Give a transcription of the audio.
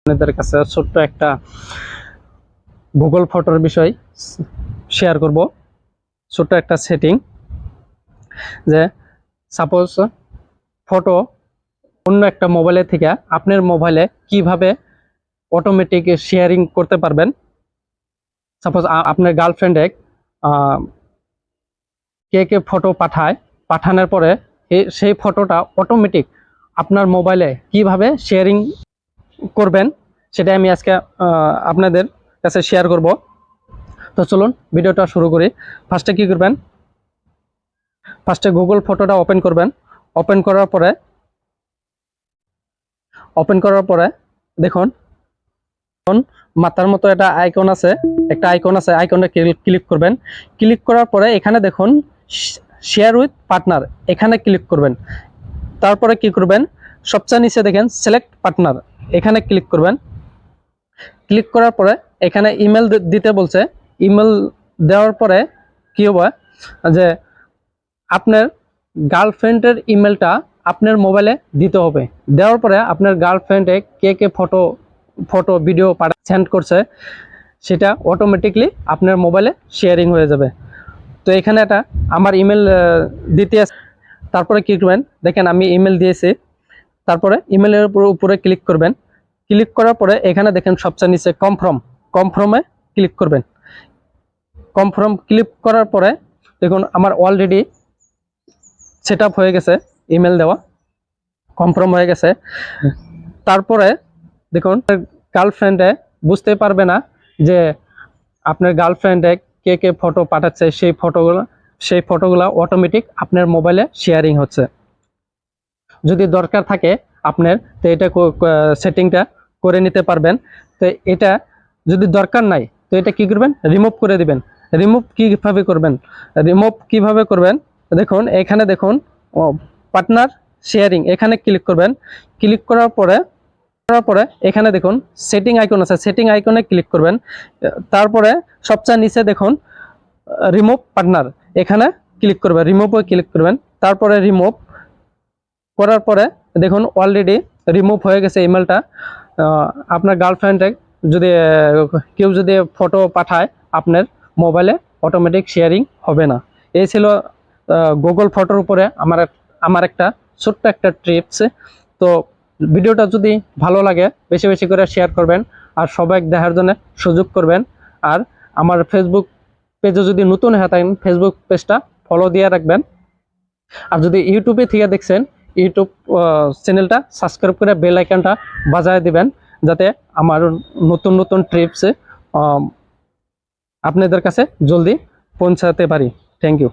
আপনাদের কাছে ছোট্ট একটা গুগল ফটোর বিষয় শেয়ার করব। ছোট্ট একটা সেটিং, যে সাপোজ ফটো অন্য একটা মোবাইলে থেকে আপনার মোবাইলে কিভাবে অটোমেটিক শেয়ারিং করতে পারবেন। সাপোজ আপনার গার্লফ্রেন্ডে কে ফটো পাঠানোর পরে সেই ফটোটা অটোমেটিক আপনার মোবাইলে কিভাবে শেয়ারিং করবেন সেটা আমি আজকে আপনাদের কাছে শেয়ার করব। তো চলুন ভিডিওটা শুরু করি। ফার্স্টে কি করবেন, ফার্স্টে গুগল ফটোটা ওপেন করবেন। ওপেন করার পরে দেখুন মাথার মতো একটা আইকন আছে, আইকনটা ক্লিক করবেন। ক্লিক করার পরে এখানে দেখুন শেয়ার উইথ পার্টনার, এখানে ক্লিক করবেন। তারপরে কি করবেন, সবচেয়ে নিচে দেখেন সিলেক্ট পার্টনার, এখানে ক্লিক করবেন। ক্লিক করার পরে এখানে ইমেল দিতে বলছে। ইমেল দেওয়ার পরে কি হবে, যে আপনার গার্লফ্রেন্ডের ইমেলটা আপনার মোবাইলে দিতে হবে। দেওয়ার পরে আপনার গার্লফ্রেন্ডে কে ফটো ভিডিও সেন্ড করছে সেটা অটোমেটিকলি আপনার মোবাইলে শেয়ারিং হয়ে যাবে। তো এখানে একটা আমার ইমেল দিতে আছে। তারপরে কি করবেন, দেখেন আমি ইমেল দিয়েছি। তারপরে ইমেলের উপরে ক্লিক করবেন। ক্লিক করার পরে এখানে দেখেন সবচেয়ে নিচে কনফার্মে ক্লিক করবেন। কনফার্ম ক্লিক করার পরে দেখুন আমার অলরেডি সেট আপ হয়ে গেছে, ইমেল দেওয়া কনফার্ম হয়ে গেছে। তারপরে দেখুন গার্লফ্রেন্ডে বুঝতে পারবে না যে আপনার গার্লফ্রেন্ডে কে ফটো পাঠাচ্ছে, সেই ফটোগুলো অটোমেটিক আপনার মোবাইলে শেয়ারিং হচ্ছে। যদি দরকার থাকে আপনার, তো এটা সেটিংটা করে নিতে পারবেন। তো এটা যদি দরকার নাই, তো এটা কি করবেন, রিমুভ করে দিবেন। রিমুভ কিভাবে করবেন, দেখুন এখানে দেখুন পার্টনার শেয়ারিং, এখানে ক্লিক করবেন। ক্লিক করার পরে এখানে দেখুন সেটিং আইকন আছে, সেটিং আইকনে ক্লিক করবেন। তারপরে সবচেয়ে নিচে দেখুন রিমুভ পার্টনার, এখানে ক্লিক করবেন, রিমুভে ক্লিক করবেন। তারপরে রিমুভ করার পরে দেখুন অলরেডি রিমুভ হয়ে গেছে ইমেলটা। আপনার গার্লফ্রেন্ডে যদি কেউ যদি ফটো পাঠায় আপনার মোবাইলে অটোমেটিক শেয়ারিং হবে না। এই ছিল গুগল ফটোর উপরে আমার একটা ছোট্ট একটা টিপস। তো ভিডিওটা যদি ভালো লাগে বেশি বেশি করে শেয়ার করবেন, আর সবাই দেখার জন্য সুযোগ করবেন। আর আমার ফেসবুক পেজে যদি নতুন হয়ে থাকেন, ফেসবুক পেজটা ফলো দিয়ে রাখবেন। আর যদি ইউটিউবে থেকে দেখছেন, ইউটিউব চ্যানেলটা সাবস্ক্রাইব করে বেল আইকনটা বাজায় দিবেন, যাতে আমার নতুন নতুন টিপস আপনাদের কাছে জলদি পৌঁছাতে পারি। Thank you.